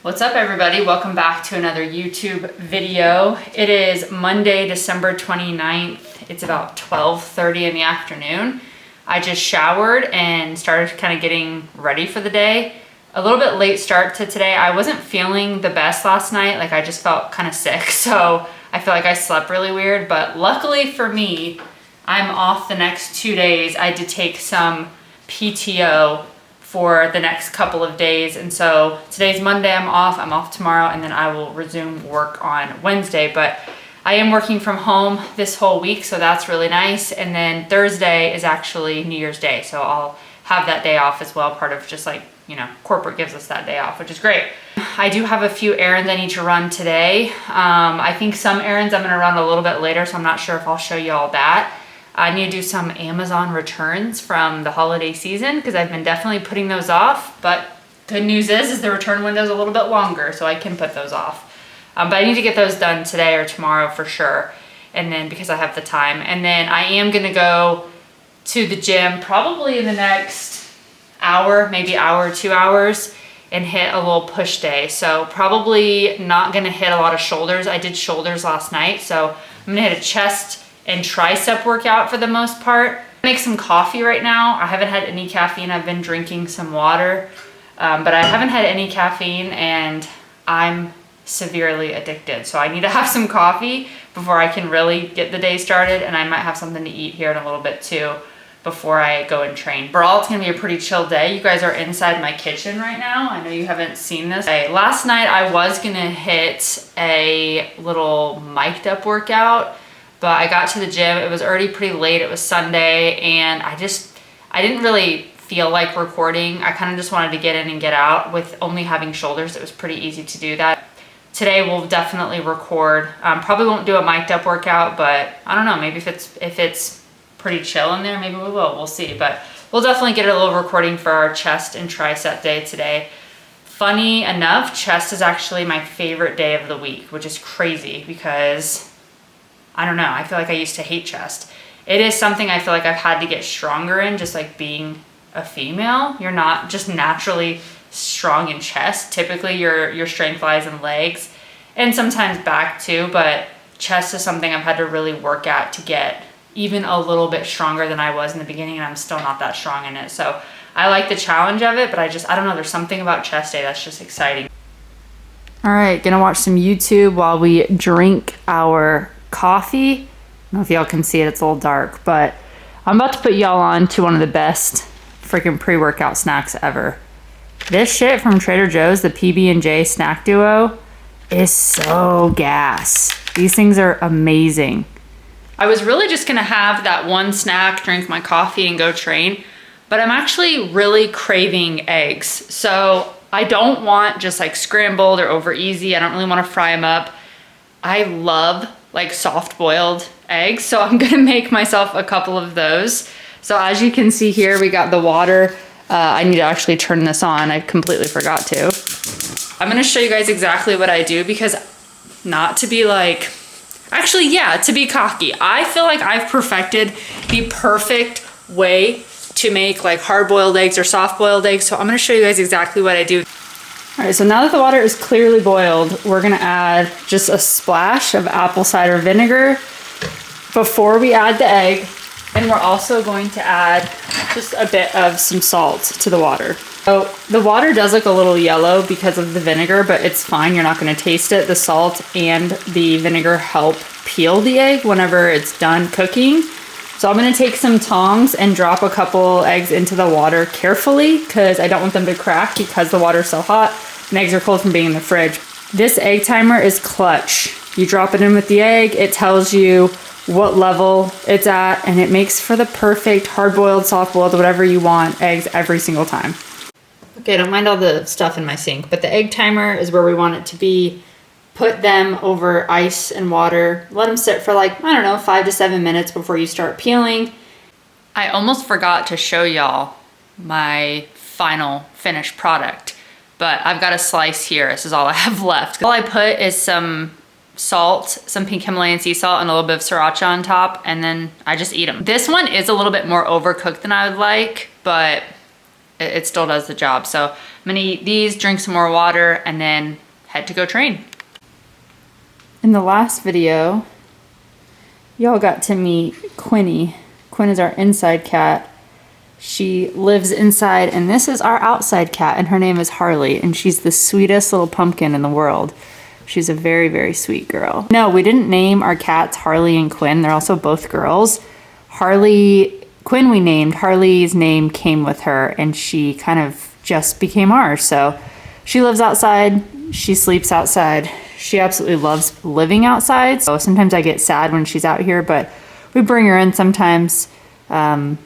What's up everybody? Welcome back to another YouTube video. It is Monday, December 29th. It's about 12:30 in the afternoon. I just showered and started kind of getting ready for the day. A little bit late start to today. I wasn't feeling the best last night. Like I just felt kind of sick. So I feel like I slept really weird, but luckily for me, I'm off the next 2 days. I did take some PTO for the next couple of days. And so today's Monday, I'm off tomorrow, and then I will resume work on Wednesday. But I am working from home this whole week, so that's really nice. And then Thursday is actually New Year's Day. So I'll have that day off as well, part of just like, you know, corporate gives us that day off, which is great. I do have a few errands I need to run today. I think some errands I'm gonna run a little bit later, so I'm not sure if I'll show you all that. I need to do some Amazon returns from the holiday season because I've been definitely putting those off, but good news is the return window is a little bit longer, so I can put those off. But I need to get those done today or tomorrow for sure, and then because I have the time. And then I am gonna go to the gym probably in the next hour, maybe hour, 2 hours, and hit a little push day. So probably not gonna hit a lot of shoulders. I did shoulders last night, so I'm gonna hit a chest and tricep workout for the most part. Make some coffee right now. I haven't had any caffeine. I've been drinking some water, but I haven't had any caffeine and I'm severely addicted. So I need to have some coffee before I can really get the day started, and I might have something to eat here in a little bit too before I go and train. Overall, it's gonna be a pretty chill day. You guys are inside my kitchen right now. I know you haven't seen this. Okay, last night I was gonna hit a little mic'd up workout, but I got to the gym, it was already pretty late, it was Sunday, and I didn't really feel like recording. I kind of just wanted to get in and get out. With only having shoulders, it was pretty easy to do that. Today we'll definitely record. Probably won't do a mic'd up workout, but I don't know, maybe if it's pretty chill in there, maybe we will, we'll see. But we'll definitely get a little recording for our chest and tricep day today. Funny enough, chest is actually my favorite day of the week, which is crazy because I don't know, I feel like I used to hate chest. It is something I feel like I've had to get stronger in, just like being a female. You're not just naturally strong in chest. Typically your strength lies in legs and sometimes back too, but chest is something I've had to really work at to get even a little bit stronger than I was in the beginning, and I'm still not that strong in it. So I like the challenge of it, but I don't know, there's something about chest day that's just exciting. All right, gonna watch some YouTube while we drink our coffee. I don't know if y'all can see it, it's a little dark, but I'm about to put y'all on to one of the best freaking pre-workout snacks ever. This shit from Trader Joe's, the PB&J snack duo, is so gas. These things are amazing. I was really just gonna have that one snack, drink my coffee, and go train, but I'm actually really craving eggs. So I don't want just like scrambled or over easy. I don't really wanna fry them up. I love like soft boiled eggs, so I'm gonna make myself a couple of those. So as you can see here, we got the water. I need to actually turn this on. I completely forgot to. I'm gonna show you guys exactly what I do, because not to be like, actually, yeah, to be cocky, I feel like I've perfected the perfect way to make like hard boiled eggs or soft boiled eggs. So I'm gonna show you guys exactly what I do. All right, so now that the water is clearly boiled, we're gonna add just a splash of apple cider vinegar before we add the egg. And we're also going to add just a bit of some salt to the water. So the water does look a little yellow because of the vinegar, but it's fine, you're not gonna taste it. The salt and the vinegar help peel the egg whenever it's done cooking. So I'm gonna take some tongs and drop a couple eggs into the water carefully, because I don't want them to crack because the water's so hot and eggs are cold from being in the fridge. This egg timer is clutch. You drop it in with the egg, it tells you what level it's at, and it makes for the perfect hard-boiled, soft-boiled, whatever you want, eggs every single time. Okay, don't mind all the stuff in my sink, but the egg timer is where we want it to be. Put them over ice and water. Let them sit for like, I don't know, 5 to 7 minutes before you start peeling. I almost forgot to show y'all my final finished product, but I've got a slice here. This is all I have left. All I put is some salt, some pink Himalayan sea salt, and a little bit of sriracha on top, and then I just eat them. This one is a little bit more overcooked than I would like, but it still does the job. So gonna eat these, drink some more water, and then head to go train. In the last video, y'all got to meet Quinny. Quinn is our inside cat. She lives inside, and this is our outside cat, and her name is Harley, and she's the sweetest little pumpkin in the world. She's a very, very sweet girl. No, we didn't name our cats Harley and Quinn. They're also both girls. Quinn we named. Harley's name came with her, and she kind of just became ours. So she lives outside. She sleeps outside. She absolutely loves living outside. So sometimes I get sad when she's out here, but we bring her in sometimes. But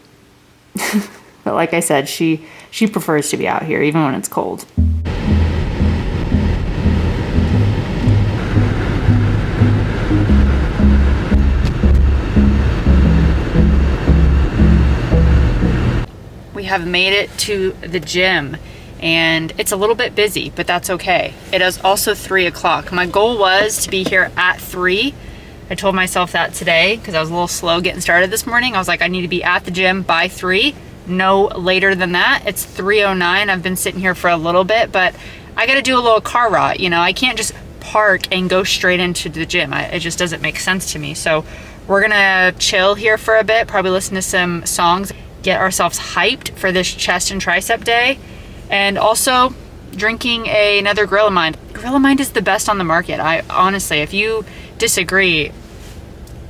like I said, she prefers to be out here even when it's cold. We have made it to the gym and it's a little bit busy, but that's okay. It is also 3 o'clock. My goal was to be here at 3. I told myself that today because I was a little slow getting started this morning. I was like, I need to be at the gym by 3, no later than that. It's 3:09. I've been sitting here for a little bit, but I got to do a little car ride. You know, I can't just park and go straight into the gym. It just doesn't make sense to me. So we're gonna chill here for a bit, probably listen to some songs, get ourselves hyped for this chest and tricep day, and also drinking another Gorilla Mind. Gorilla Mind is the best on the market. I honestly, if you disagree,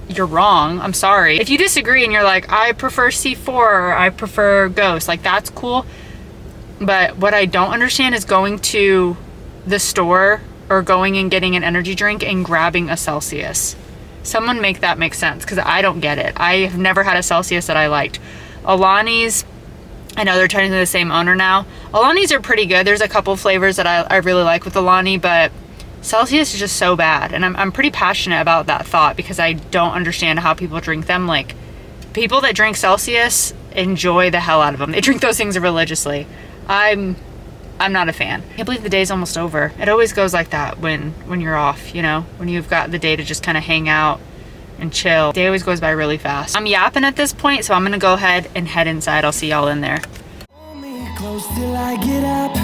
you're wrong. I'm sorry. If you disagree and you're like, I prefer C4 or I prefer Ghost, like that's cool. But what I don't understand is going to the store or going and getting an energy drink and grabbing a Celsius. Someone make that make sense, because I don't get it. I have never had a Celsius that I liked. Alani's, I know they're technically the same owner now. Alani's are pretty good. There's a couple flavors that I really like with Alani, but Celsius is just so bad. And I'm pretty passionate about that thought because I don't understand how people drink them. Like, people that drink Celsius enjoy the hell out of them. They drink those things religiously. I'm not a fan. I can't believe the day's almost over. It always goes like that when you're off, you know, when you've got the day to just kind of hang out and chill. The day always goes by really fast. I'm yapping at this point, so I'm gonna go ahead and head inside. I'll see y'all in there. Hold me close till I get up.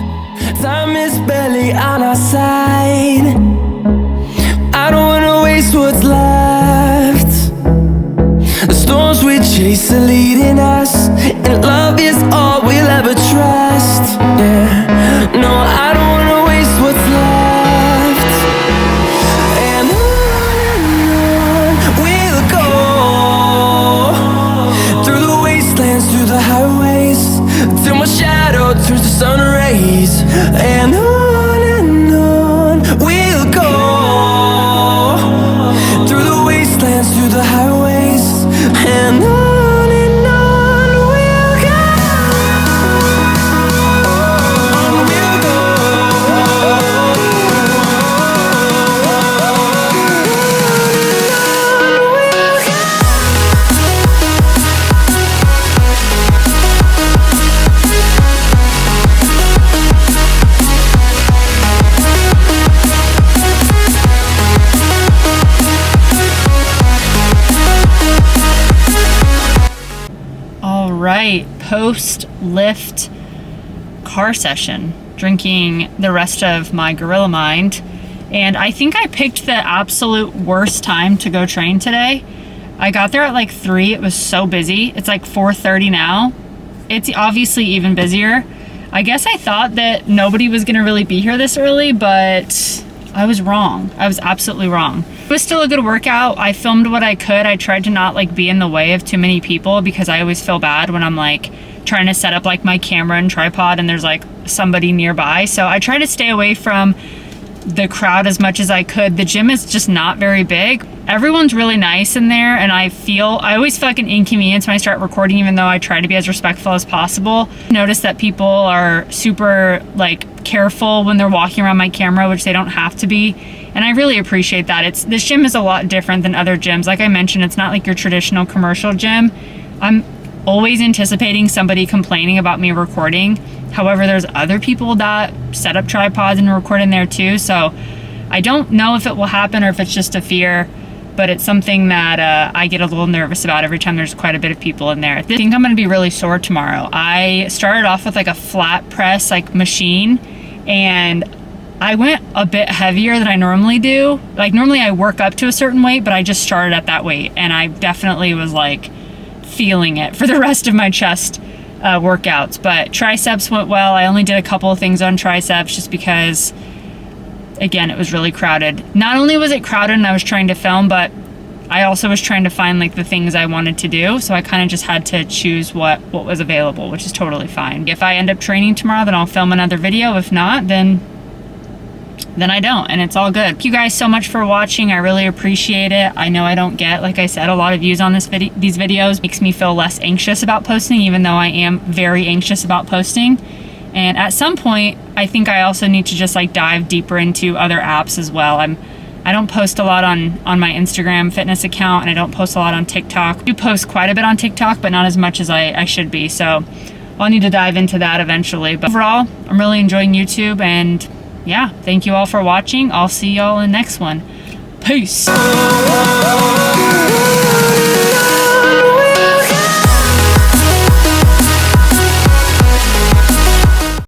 Time is barely on our side. I don't wanna waste what's left. The storms we chase are leading us, and love is all we'll ever trust. Yeah, no, I don't wanna waste what's left. And on we'll go, through the wastelands, through the highways, till my shadow turns to sun rays. And on we'll go, through the wastelands, through the highways, and on we'll go, we'll go. All right, post-lift car session, drinking the rest of my Gorilla Mind. And I think I picked the absolute worst time to go train today. I got there at like 3. It was so busy. It's like 4:30 now. It's obviously even busier. I guess I thought that nobody was gonna really be here this early, but I was wrong. I was absolutely wrong. It was still a good workout. I filmed what I could. I tried to not like be in the way of too many people because I always feel bad when I'm like trying to set up like my camera and tripod and there's like somebody nearby. So I try to stay away from the crowd as much as I could. The gym is just not very big. Everyone's really nice in there, and I always feel like an inconvenience when I start recording, even though I try to be as respectful as possible. Notice that people are super like careful when they're walking around my camera, which they don't have to be, and I really appreciate that. This gym is a lot different than other gyms. Like I mentioned, it's not like your traditional commercial gym. I'm always anticipating somebody complaining about me recording. However, there's other people that set up tripods and record in there too, so I don't know if it will happen or if it's just a fear. but it's something that I get a little nervous about every time there's quite a bit of people in there. I think I'm gonna be really sore tomorrow. I started off with like a flat press like machine, and I went a bit heavier than I normally do. Like normally I work up to a certain weight, but I just started at that weight, and I definitely was like feeling it for the rest of my chest workouts. But triceps went well. I only did a couple of things on triceps just because, again, it was really crowded. Not only was it crowded and I was trying to film, but I also was trying to find like the things I wanted to do. So I kind of just had to choose what was available, which is totally fine. If I end up training tomorrow, then I'll film another video. If not, then I don't, and it's all good. Thank you guys so much for watching. I really appreciate it. I know I don't get, like I said, a lot of views on these videos. It makes me feel less anxious about posting, even though I am very anxious about posting. And at some point, I think I also need to just like dive deeper into other apps as well. I don't post a lot on my Instagram fitness account, and I don't post a lot on TikTok. I do post quite a bit on TikTok, but not as much as I should be. So I'll need to dive into that eventually. But overall, I'm really enjoying YouTube, and yeah, thank you all for watching. I'll see y'all in the next one. Peace.